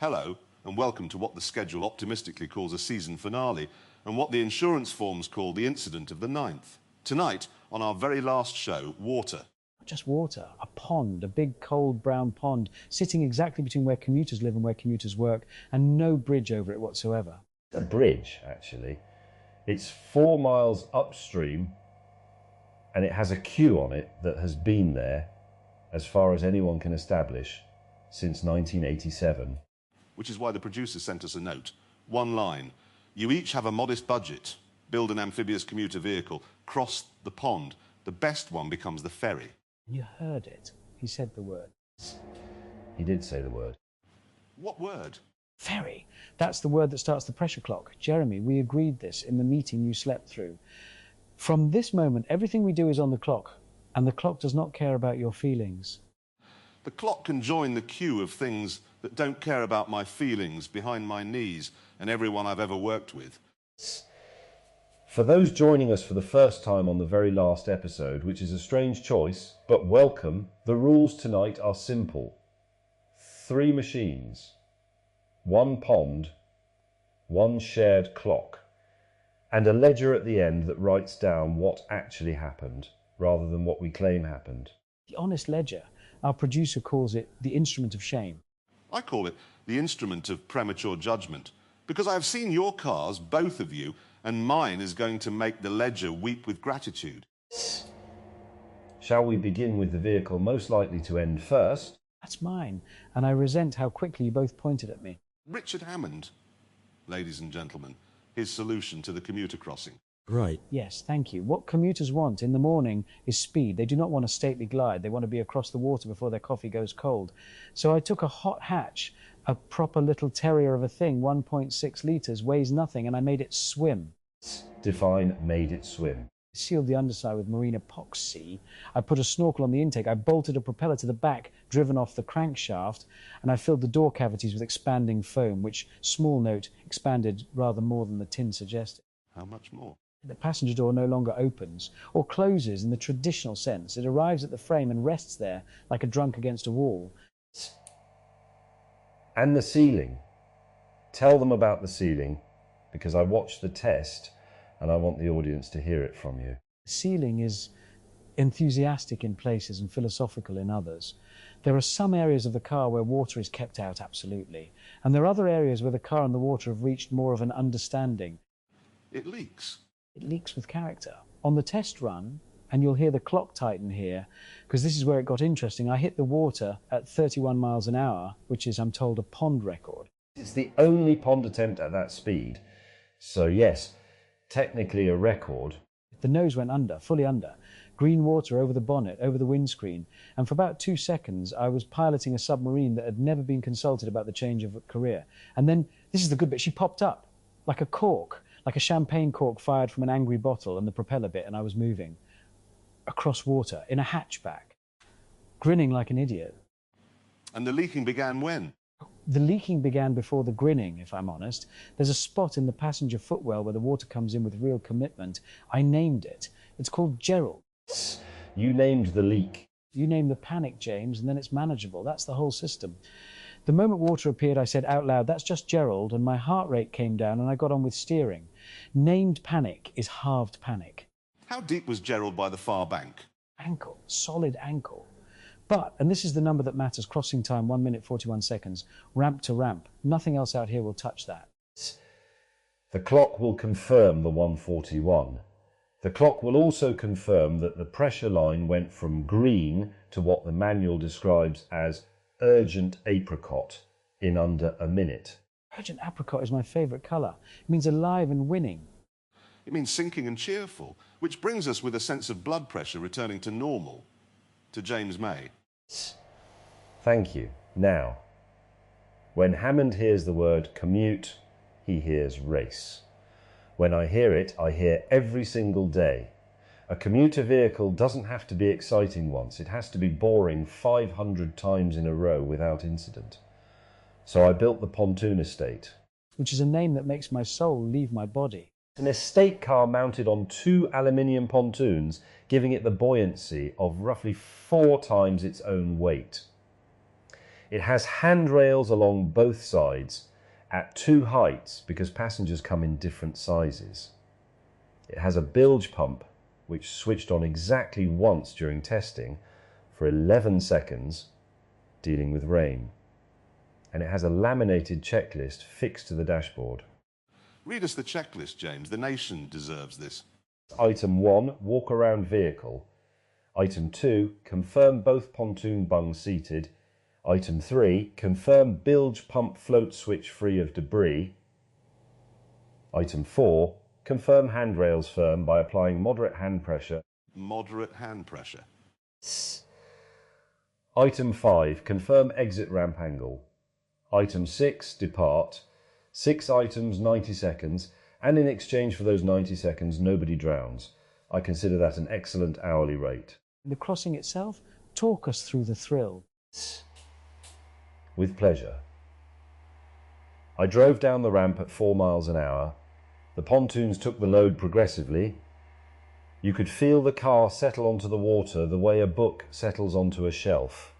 Hello, and welcome to what the schedule optimistically calls a season finale, and what the insurance forms call the incident of the 9th. Tonight, on our very last show, water. Not just water, a pond, a big cold brown pond, sitting exactly between where commuters live and where commuters work, and no bridge over it whatsoever. A bridge, actually. It's 4 miles upstream, and it has a queue on it that has been there, as far as anyone can establish, since 1987. Which is why the producers sent us a note. One line. You each have a modest budget. Build an amphibious commuter vehicle. Cross the pond. The best one becomes the ferry. You heard it. He said the word. He did say the word. What word? Ferry. That's the word that starts the pressure clock. Jeremy, we agreed this in the meeting you slept through. From this moment, everything we do is on the clock, and the clock does not care about your feelings. The clock can join the queue of things that don't care about my feelings behind my knees and everyone I've ever worked with. For those joining us for the first time on the very last episode, which is a strange choice, but welcome, the rules tonight are simple. 3 machines, 1 pond, 1 shared clock, and a ledger at the end that writes down what actually happened, rather than what we claim happened. The honest ledger. Our producer calls it the instrument of shame. I call it the instrument of premature judgment, because I have seen your cars, both of you, and mine is going to make the ledger weep with gratitude. Shall we begin with the vehicle most likely to end first? That's mine, and I resent how quickly you both pointed at me. Richard Hammond, ladies and gentlemen, his solution to the commuter crossing. Right. Yes, thank you. What commuters want in the morning is speed. They do not want a stately glide. They want to be across the water before their coffee goes cold. So I took a hot hatch, a proper little terrier of a thing, 1.6 litres, weighs nothing, and I made it swim. Define made it swim. Sealed the underside with marine epoxy. I put a snorkel on the intake. I bolted a propeller to the back, driven off the crankshaft, and I filled the door cavities with expanding foam, which, small note, expanded rather more than the tin suggested. How much more? The passenger door no longer opens or closes in the traditional sense. It arrives at the frame and rests there like a drunk against a wall. And the ceiling. Tell them about the ceiling, because I watched the test and I want the audience to hear it from you. The ceiling is enthusiastic in places and philosophical in others. There are some areas of the car where water is kept out absolutely, and there are other areas where the car and the water have reached more of an understanding. It leaks. It leaks with character. On the test run, and you'll hear the clock tighten here, because this is where it got interesting, I hit the water at 31 miles an hour, which is, I'm told, a pond record. It's the only pond attempt at that speed. So yes, technically a record. The nose went under, fully under. Green water over the bonnet, over the windscreen. And for about 2 seconds, I was piloting a submarine that had never been consulted about the change of career. And then, this is the good bit, she popped up, like a cork. Like a champagne cork fired from an angry bottle, and the propeller bit, and I was moving across water in a hatchback, grinning like an idiot. And the leaking began when? The leaking began before the grinning, if I'm honest. There's a spot in the passenger footwell where the water comes in with real commitment. I named it. It's called Gerald. You named the leak. You name the panic, James, and then it's manageable. That's the whole system. The moment water appeared, I said out loud, "That's just Gerald," and my heart rate came down and I got on with steering. Named panic is halved panic. How deep was Gerald by the far bank? Ankle, solid ankle. But, and this is the number that matters, crossing time 1 minute 41 seconds, ramp to ramp. Nothing else out here will touch that. The clock will confirm the 141. The clock will also confirm that the pressure line went from green to what the manual describes as urgent apricot in under a minute. Urgent apricot is my favourite colour. It means alive and winning. It means sinking and cheerful, which brings us with a sense of blood pressure returning to normal, to James May. Thank you. Now, when Hammond hears the word commute, he hears race. When I hear it, I hear every single day. A commuter vehicle doesn't have to be exciting once. It has to be boring 500 times in a row without incident. So I built the pontoon estate. Which is a name that makes my soul leave my body. An estate car mounted on 2 aluminium pontoons, giving it the buoyancy of roughly 4 times its own weight. It has handrails along both sides at two heights because passengers come in different sizes. It has a bilge pump which switched on exactly once during testing for 11 seconds dealing with rain. And it has a laminated checklist fixed to the dashboard. Read us the checklist, James. The nation deserves this. Item 1, walk around vehicle. Item 2, confirm both pontoon bungs seated. Item 3, confirm bilge pump float switch free of debris. Item 4, confirm handrails firm by applying moderate hand pressure. Moderate hand pressure. Item 5, confirm exit ramp angle. Item 6, depart. 6 items, 90 seconds, and in exchange for those 90 seconds, nobody drowns. I consider that an excellent hourly rate. The crossing itself, talk us through the thrill. With pleasure. I drove down the ramp at 4 miles an hour. The pontoons took the load progressively. You could feel the car settle onto the water the way a book settles onto a shelf.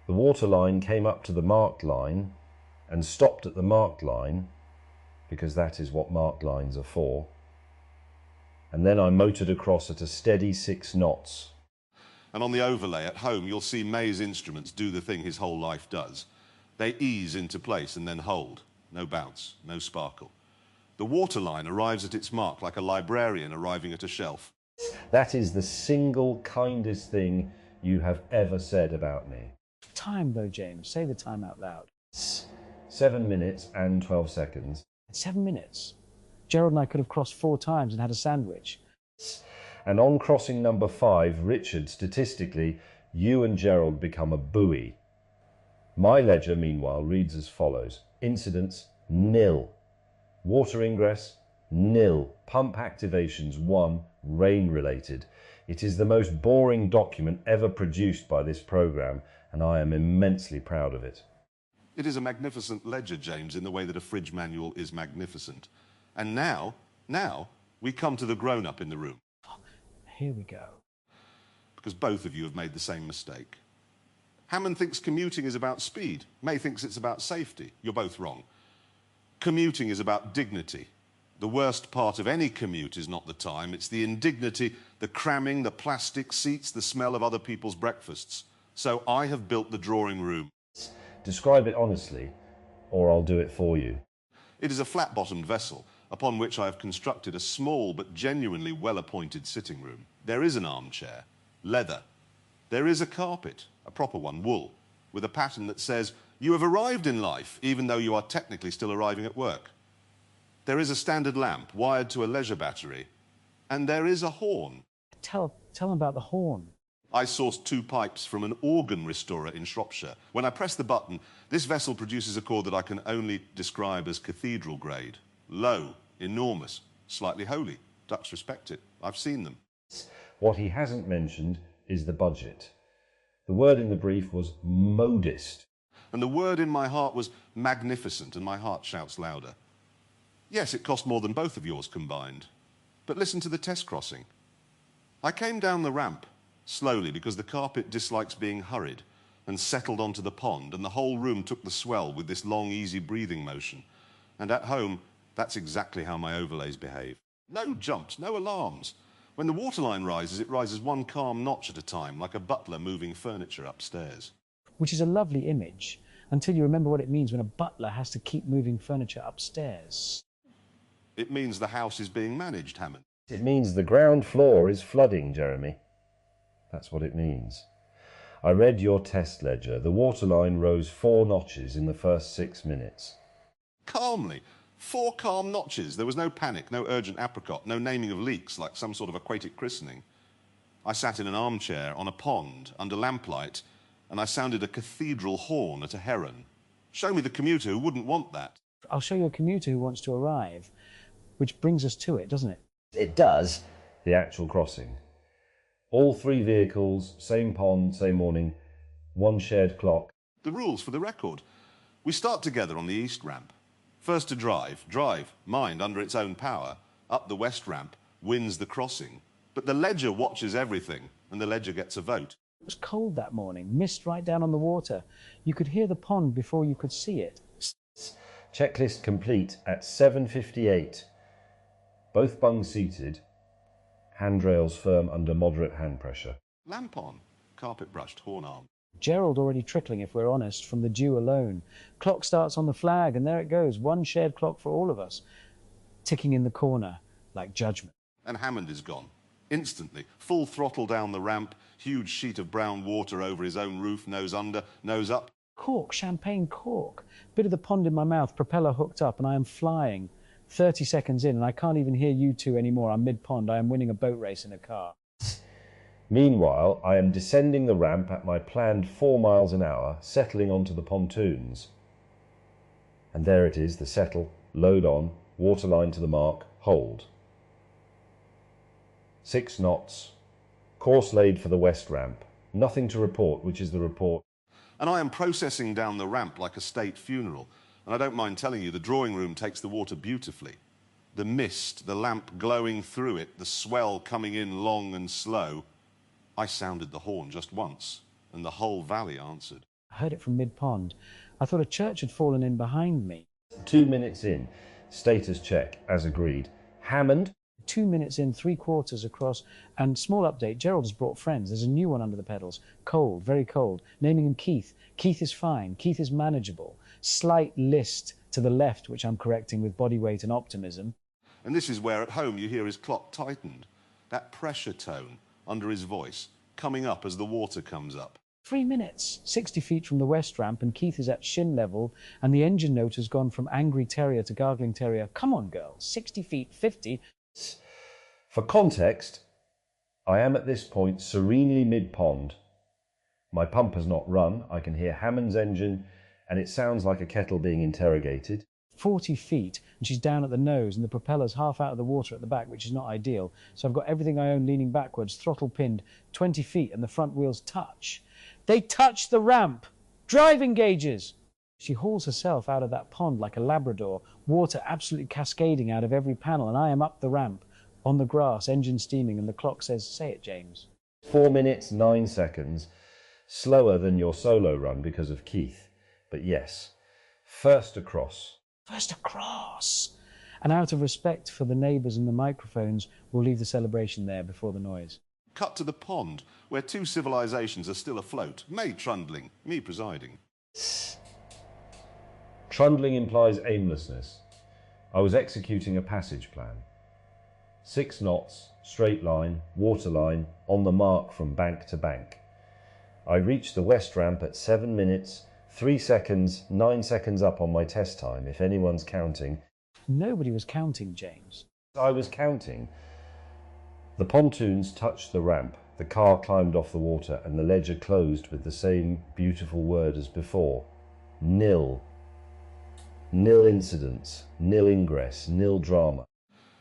The water line came up to the marked line and stopped at the marked line, because that is what marked lines are for. And then I motored across at a steady 6 knots. And on the overlay at home, you'll see May's instruments do the thing his whole life does. They ease into place and then hold. No bounce, no sparkle. The waterline arrives at its mark like a librarian arriving at a shelf. That is the single kindest thing you have ever said about me. Time though, James. Say the time out loud. 7 minutes and 12 seconds. 7 minutes. Gerald and I could have crossed 4 times and had a sandwich. And on crossing number 5, Richard, statistically, you and Gerald become a buoy. My ledger, meanwhile, reads as follows. Incidents, 0. Water ingress, 0. Pump activations, 1. Rain related. It is the most boring document ever produced by this program, and I am immensely proud of it. It is a magnificent ledger, James, in the way that a fridge manual is magnificent. And now we come to the grown-up in the room. Here we go. Because both of you have made the same mistake. Hammond thinks commuting is about speed. May thinks it's about safety. You're both wrong. Commuting is about dignity. The worst part of any commute is not the time. It's the indignity, the cramming, the plastic seats, the smell of other people's breakfasts. So I have built the drawing room. Describe it honestly, or I'll do it for you. It is a flat-bottomed vessel upon which I have constructed a small but genuinely well-appointed sitting room. There is an armchair, leather. There is a carpet, a proper one, wool, with a pattern that says, you have arrived in life, even though you are technically still arriving at work. There is a standard lamp wired to a leisure battery, and there is a horn. Tell them about the horn. I sourced 2 pipes from an organ restorer in Shropshire. When I press the button, this vessel produces a chord that I can only describe as cathedral grade. Low, enormous, slightly holy. Ducks respect it. I've seen them. What he hasn't mentioned is the budget. The word in the brief was modest. And the word in my heart was magnificent, and my heart shouts louder. Yes, it cost more than both of yours combined. But listen to the test crossing. I came down the ramp slowly because the carpet dislikes being hurried, and settled onto the pond, and the whole room took the swell with this long, easy breathing motion. And at home, that's exactly how my overlays behave. No jumps, no alarms. When the waterline rises, it rises 1 calm notch at a time, like a butler moving furniture upstairs. Which is a lovely image, until you remember what it means when a butler has to keep moving furniture upstairs. It means the house is being managed, Hammond. It means the ground floor is flooding, Jeremy. That's what it means. I read your test ledger. The waterline rose 4 notches in the first 6 minutes. Calmly. 4 calm notches. There was no panic, no urgent apricot, no naming of leaks like some sort of aquatic christening. I sat in an armchair on a pond under lamplight, and I sounded a cathedral horn at a heron. Show me the commuter who wouldn't want that. I'll show you a commuter who wants to arrive, which brings us to it, doesn't it? It does. The actual crossing. All 3 vehicles, same pond, same morning, 1 shared clock. The rules for the record. We start together on the east ramp. First to drive, mind under its own power, up the west ramp, wins the crossing. But the ledger watches everything, and the ledger gets a vote. It was cold that morning, mist right down on the water. You could hear the pond before you could see it. Checklist complete at 7:58. Both bungs seated, handrails firm under moderate hand pressure. Lamp on, carpet brushed, horn arm. Gerald already trickling, if we're honest, from the dew alone. Clock starts on the flag, and there it goes, one shared clock for all of us, ticking in the corner like judgment. And Hammond is gone. Instantly, full throttle down the ramp, huge sheet of brown water over his own roof, nose under, nose up. Cork, champagne cork. Bit of the pond in my mouth, propeller hooked up, and I am flying. 30 seconds in, and I can't even hear you two anymore. I'm mid-pond. I am winning a boat race in a car. Meanwhile, I am descending the ramp at my planned 4 miles an hour, settling onto the pontoons. And there it is, the settle, load on, waterline to the mark, hold. 6 knots, course laid for the west ramp. Nothing to report, which is the report. And I am processing down the ramp like a state funeral. And I don't mind telling you, the drawing room takes the water beautifully. The mist, the lamp glowing through it, the swell coming in long and slow. I sounded the horn just once, and the whole valley answered. I heard it from mid-pond. I thought a church had fallen in behind me. 2 minutes in, status check, as agreed. Hammond. 2 minutes in, 3/4 across, and small update, Gerald has brought friends. There's a new one under the pedals. Cold, very cold. Naming him Keith. Keith is fine. Keith is manageable. Slight list to the left, which I'm correcting with body weight and optimism. And this is where at home you hear his clock tightened. That pressure tone under his voice, coming up as the water comes up. 3 minutes, 60 feet from the west ramp, and Keith is at shin level, and the engine note has gone from angry terrier to gargling terrier. Come on, girl, 60 feet, 50. For context, I am at this point serenely mid-pond. My pump has not run. I can hear Hammond's engine, and it sounds like a kettle being interrogated. 40 feet, and she's down at the nose, and the propeller's half out of the water at the back, which is not ideal. So I've got everything I own leaning backwards, throttle pinned, 20 feet, and the front wheels touch. They touch the ramp! Driving gauges! She hauls herself out of that pond like a Labrador, water absolutely cascading out of every panel, and I am up the ramp, on the grass, engine steaming, and the clock says, say it, James. 4 minutes, 9 seconds. Slower than your solo run because of Keith. But yes, first across. First across! And out of respect for the neighbours and the microphones, we'll leave the celebration there before the noise. Cut to the pond, where 2 civilizations are still afloat. May trundling, me presiding. Trundling implies aimlessness. I was executing a passage plan. 6 knots, straight line, waterline, on the mark from bank to bank. I reached the west ramp at 7 minutes, 3 seconds, 9 seconds up on my test time, if anyone's counting. Nobody was counting, James. I was counting. The pontoons touched the ramp, the car climbed off the water, and the ledger closed with the same beautiful word as before. Nil. Nil incidents, nil ingress, nil drama.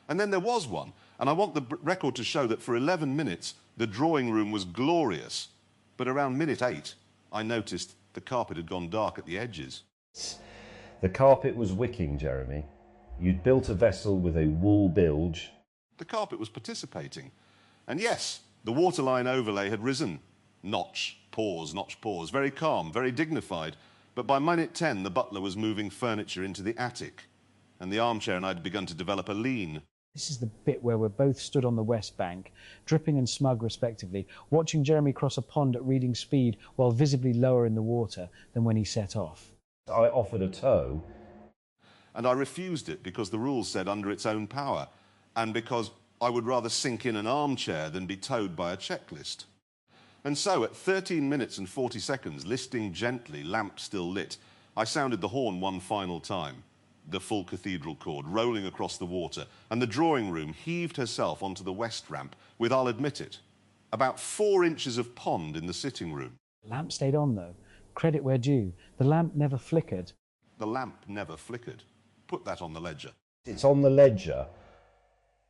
And then there was one, and I want the record to show that for 11 minutes the drawing room was glorious. But around minute 8, I noticed the carpet had gone dark at the edges. The carpet was wicking, Jeremy. You'd built a vessel with a wool bilge. The carpet was participating. And yes, the waterline overlay had risen. Notch, pause, very calm, very dignified. But by minute 10, the butler was moving furniture into the attic, and the armchair and I had begun to develop a lean. This is the bit where we're both stood on the west bank, dripping and smug respectively, watching Jeremy cross a pond at reading speed while visibly lower in the water than when he set off. I offered a tow. And I refused it because the rules said under its own power, and because I would rather sink in an armchair than be towed by a checklist. And so at 13 minutes and 40 seconds, listing gently, lamp still lit, I sounded the horn one final time. The full cathedral chord rolling across the water, and the drawing room heaved herself onto the west ramp with, I'll admit it, about 4 inches of pond in the sitting room. The lamp stayed on, though. Credit where due. The lamp never flickered. The lamp never flickered. Put that on the ledger. It's on the ledger.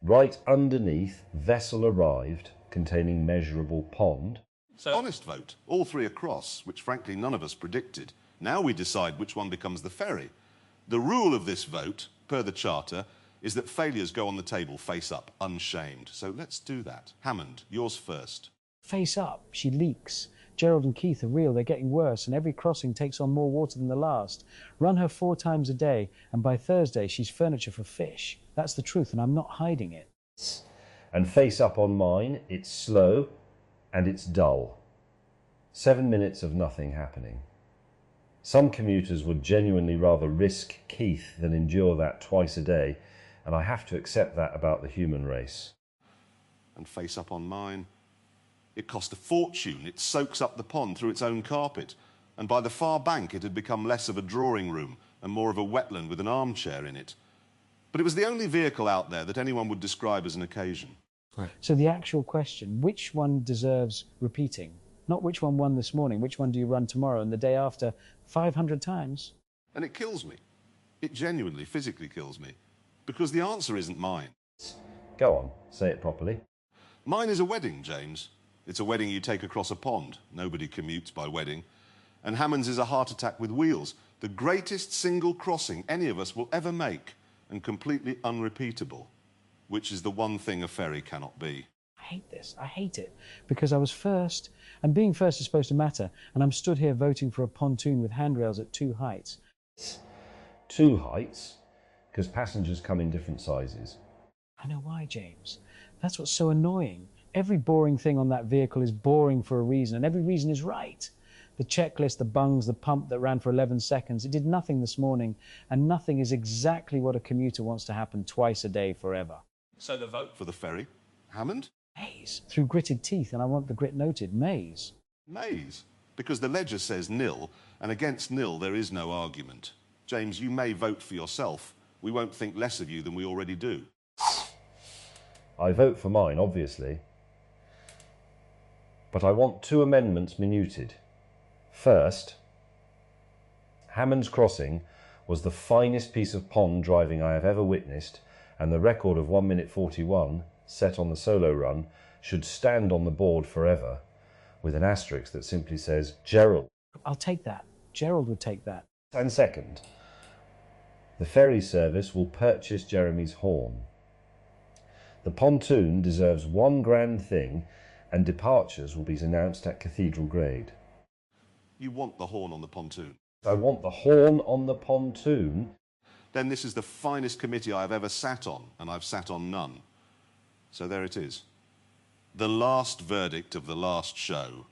Right underneath, vessel arrived, containing measurable pond. So, honest vote, all 3 across, which frankly none of us predicted. Now we decide which one becomes the ferry. The rule of this vote, per the charter, is that failures go on the table face up, unshamed. So let's do that. Hammond, yours first. Face up, she leaks. Gerald and Keith are real, they're getting worse, and every crossing takes on more water than the last. Run her 4 times a day, and by Thursday she's furniture for fish. That's the truth, and I'm not hiding it. And face up on mine, it's slow and it's dull. 7 minutes of nothing happening. Some commuters would genuinely rather risk Keith than endure that twice a day, and I have to accept that about the human race. And face up on mine. It cost a fortune. It soaks up the pond through its own carpet, and by the far bank it had become less of a drawing room and more of a wetland with an armchair in it. But it was the only vehicle out there that anyone would describe as an occasion. Right. So the actual question, which one deserves repeating? Not which one won this morning, which one do you run tomorrow and the day after 500 times? And it kills me. It genuinely, physically kills me. Because the answer isn't mine. Go on, say it properly. Mine is a wedding, James. It's a wedding you take across a pond. Nobody commutes by wedding. And Hammond's is a heart attack with wheels. The greatest single crossing any of us will ever make, and completely unrepeatable, which is the one thing a ferry cannot be. I hate this. I hate it. Because I was first, and being first is supposed to matter, and I'm stood here voting for a pontoon with handrails at 2 heights. 2 heights? Because passengers come in different sizes. I know why, James. That's what's so annoying. Every boring thing on that vehicle is boring for a reason, and every reason is right. The checklist, the bungs, the pump that ran for 11 seconds, it did nothing this morning, and nothing is exactly what a commuter wants to happen twice a day forever. So the vote for the ferry? Hammond? Maze. Through gritted teeth, and I want the grit noted, Maze. Maze. Because the ledger says nil, and against nil there is no argument. James, you may vote for yourself. We won't think less of you than we already do. I vote for mine, obviously. But I want 2 amendments minuted. First, Hammond's Crossing was the finest piece of pond driving I have ever witnessed, and the record of 1 minute 41, set on the solo run, should stand on the board forever, with an asterisk that simply says, Gerald. I'll take that. Gerald would take that. And second, the ferry service will purchase Jeremy's horn. The pontoon deserves one grand thing, and departures will be announced at cathedral grade. You want the horn on the pontoon? I want the horn on the pontoon. Then this is the finest committee I have ever sat on, and I've sat on none. So there it is. The last verdict of the last show.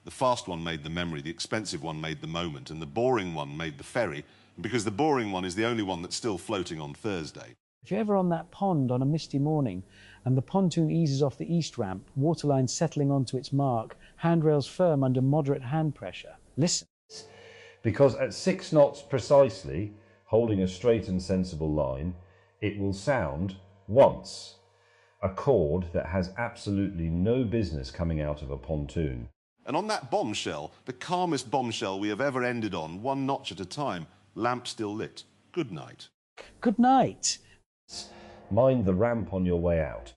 The fast one made the memory, the expensive one made the moment, and the boring one made the ferry, because the boring one is the only one that's still floating on Thursday. If you're ever on that pond on a misty morning and the pontoon eases off the east ramp, waterline settling onto its mark, handrails firm under moderate hand pressure, listen. Because at 6 knots precisely, holding a straight and sensible line, it will sound once, a chord that has absolutely no business coming out of a pontoon. And on that bombshell, the calmest bombshell we have ever ended on, 1 notch at a time, lamp still lit. Good night. Good night. Mind the ramp on your way out.